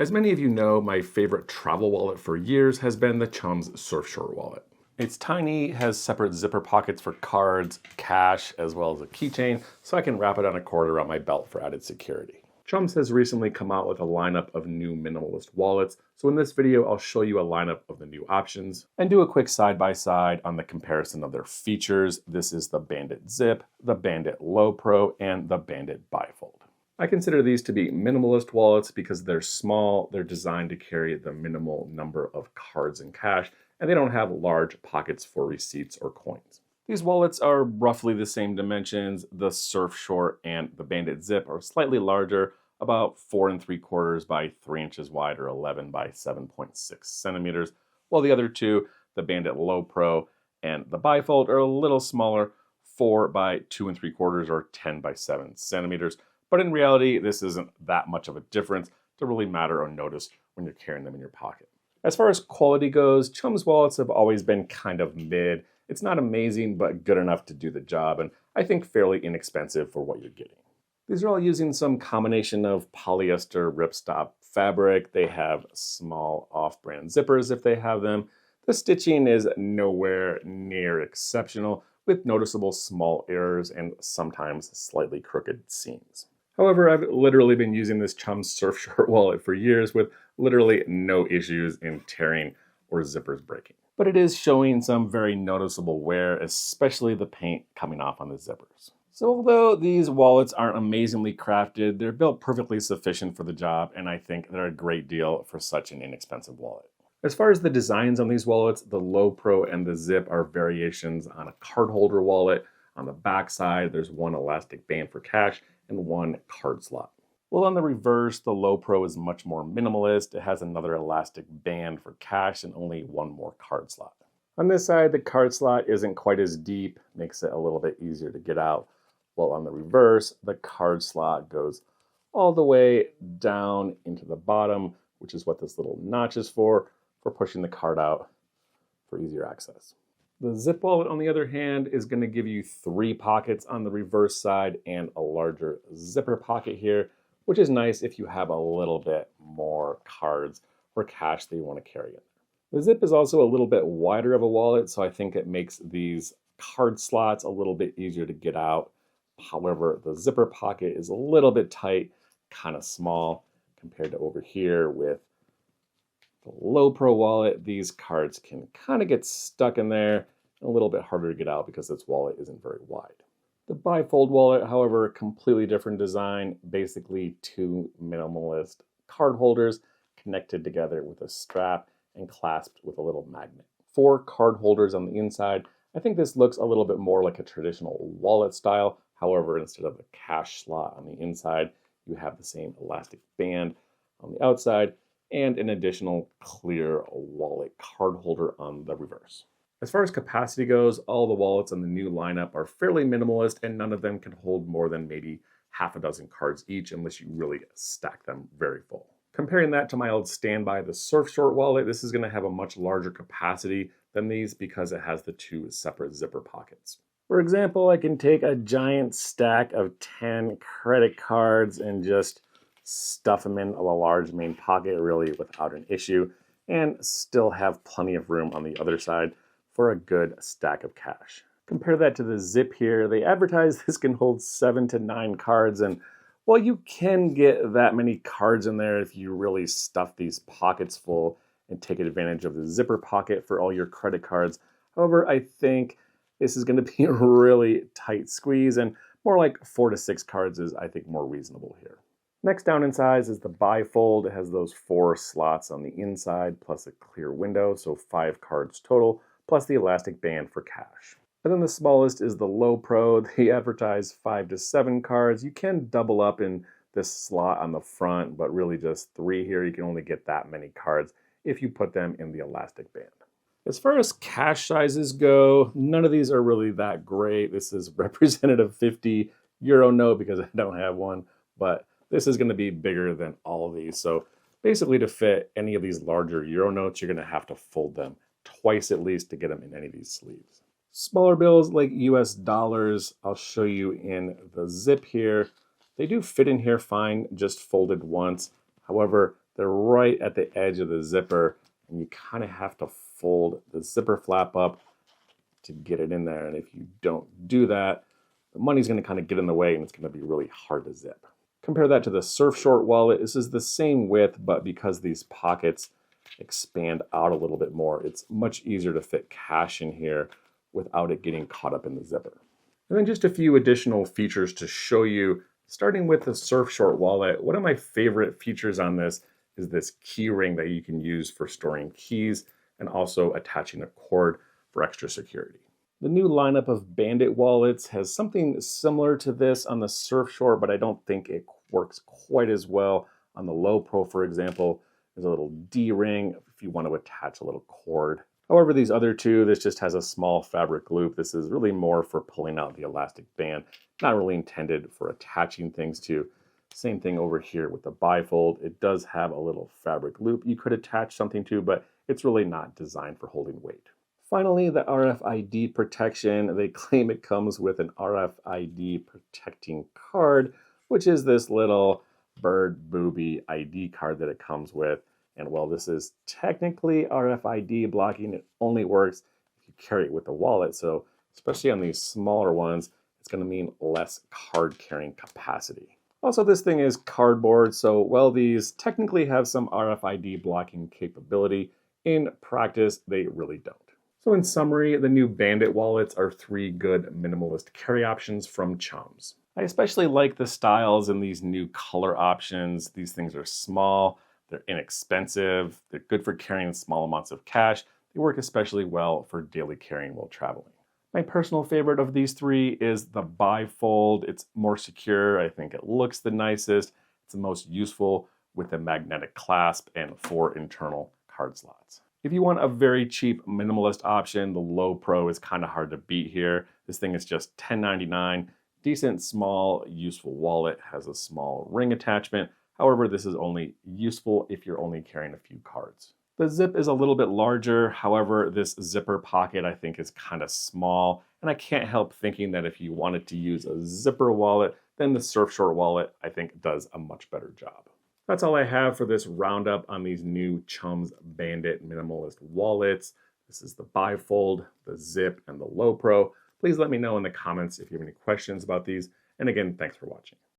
As many of you know, my favorite travel wallet for years has been the Chums Surfshort wallet. It's tiny, has separate zipper pockets for cards, cash, as well as a keychain, so I can wrap it on a cord around my belt for added security. Chums has recently come out with a lineup of new minimalist wallets, so in this video I'll show you a lineup of the new options and do a quick side-by-side on the comparison of their features. This is the Bandit Zip, the Bandit Lo-Pro, and the Bandit Bi-Fold. I consider these to be minimalist wallets because they're small, they're designed to carry the minimal number of cards and cash, and they don't have large pockets for receipts or coins. These wallets are roughly the same dimensions. The Surfshort and the Bandit Zip are slightly larger, about 4 3/4 by 3 inches wide or 11 by 7.6 centimeters, while the other two, the Bandit Lo-Pro and the Bi-Fold, are a little smaller, 4 by 2 3/4 or 10 by 7 centimeters. But in reality, this isn't that much of a difference to really matter or notice when you're carrying them in your pocket. As far as quality goes, Chums wallets have always been kind of mid. It's not amazing, but good enough to do the job, and I think fairly inexpensive for what you're getting. These are all using some combination of polyester ripstop fabric. They have small off-brand zippers if they have them. The stitching is nowhere near exceptional, with noticeable small errors and sometimes slightly crooked seams. However, I've literally been using this Chums Surfshort wallet for years with literally no issues in tearing or zippers breaking. But it is showing some very noticeable wear, especially the paint coming off on the zippers. So although these wallets aren't amazingly crafted, they're built perfectly sufficient for the job, and I think they're a great deal for such an inexpensive wallet. As far as the designs on these wallets, the Lo-Pro and the Zip are variations on a card holder wallet. On the back side, there's one elastic band for cash and one card slot. Well, on the reverse, the Lo-Pro is much more minimalist. It has another elastic band for cash and only one more card slot. On this side, the card slot isn't quite as deep, makes it a little bit easier to get out. While on the reverse, the card slot goes all the way down into the bottom, which is what this little notch is for pushing the card out for easier access. The Zip wallet, on the other hand, is going to give you 3 pockets on the reverse side and a larger zipper pocket here, which is nice if you have a little bit more cards or cash that you want to carry in. The Zip is also a little bit wider of a wallet, so I think it makes these card slots a little bit easier to get out. However, the zipper pocket is a little bit tight, kind of small compared to over here with the Lo-Pro wallet. These cards can kind of get stuck in there, a little bit harder to get out because this wallet isn't very wide. The Bi-Fold wallet, however, completely different design, basically 2 minimalist card holders connected together with a strap and clasped with a little magnet. 4 card holders on the inside. I think this looks a little bit more like a traditional wallet style. However, instead of a cash slot on the inside, you have the same elastic band on the outside and an additional clear wallet card holder on the reverse. As far as capacity goes, all the wallets on the new lineup are fairly minimalist, and none of them can hold more than maybe half a dozen cards each unless you really stack them very full. Comparing that to my old standby, the Surfshort wallet, this is going to have a much larger capacity than these because it has the 2 separate zipper pockets. For example, I can take a giant stack of 10 credit cards and just stuff them in a large main pocket really without an issue, and still have plenty of room on the other side for a good stack of cash. Compare that to the Zip here. They advertise this can hold 7 to 9 cards, and while you can get that many cards in there if you really stuff these pockets full and take advantage of the zipper pocket for all your credit cards. However, I think this is going to be a really tight squeeze, and more like 4 to 6 cards is, I think, more reasonable here. Next down in size is the Bi-Fold. It has those 4 slots on the inside plus a clear window, so 5 cards total, plus the elastic band for cash. And then the smallest is the Lo-Pro. They advertise 5 to 7 cards. You can double up in this slot on the front, but really just 3 here. You can only get that many cards if you put them in the elastic band. As far as cash sizes go, none of these are really that great. This is representative 50 euro note because I don't have one, but this is going to be bigger than all of these. So basically to fit any of these larger euro notes, you're going to have to fold them twice at least to get them in any of these sleeves. Smaller bills like US dollars, I'll show you in the Zip here. They do fit in here fine, just folded once. However, They're right at the edge of the zipper, and you kind of have to fold the zipper flap up to get it in there. And if you don't do that, the money's going to kind of get in the way and it's going to be really hard to zip. Compare that to the Surfshort wallet. This is the same width, but because these pockets expand out a little bit more, it's much easier to fit cash in here without it getting caught up in the zipper. And then just a few additional features to show you. Starting with the Surfshort wallet, one of my favorite features on this is this key ring that you can use for storing keys and also attaching a cord for extra security. The new lineup of Bandit wallets has something similar to this on the Surfshort, but I don't think it works quite as well. On the Lo-Pro, for example, there's a little D-ring if you want to attach a little cord. However, these other two, this just has a small fabric loop. This is really more for pulling out the elastic band, not really intended for attaching things to. Same thing over here with the Bi-Fold. It does have a little fabric loop you could attach something to, but it's really not designed for holding weight. Finally, the RFID protection. They claim it comes with an RFID protecting card, which is this little bird booby ID card that it comes with. And while this is technically RFID blocking, it only works if you carry it with the wallet. So especially on these smaller ones, it's going to mean less card carrying capacity. Also, this thing is cardboard, so while these technically have some RFID blocking capability, in practice, they really don't. So in summary, the new Bandit wallets are 3 good minimalist carry options from Chums. I especially like the styles and these new color options. These things are small, they're inexpensive, they're good for carrying small amounts of cash. They work especially well for daily carrying while traveling. My personal favorite of these 3 is the Bi-Fold. It's more secure. I think it looks the nicest. It's the most useful with a magnetic clasp and 4 internal card slots. If you want a very cheap minimalist option, the Lo-Pro is kind of hard to beat here. This thing is just $10.99. Decent, small, useful wallet, has a small ring attachment. However, this is only useful if you're only carrying a few cards. The zip is a little bit larger. However, this zipper pocket I think is kind of small. And I can't help thinking that if you wanted to use a zipper wallet, then the Surfshort wallet I think does a much better job. That's all I have for this roundup on these new Chums Bandit Minimalist wallets. This is the Bi-Fold, the Zip, and the Lo-Pro. Please let me know in the comments if you have any questions about these. And again, thanks for watching.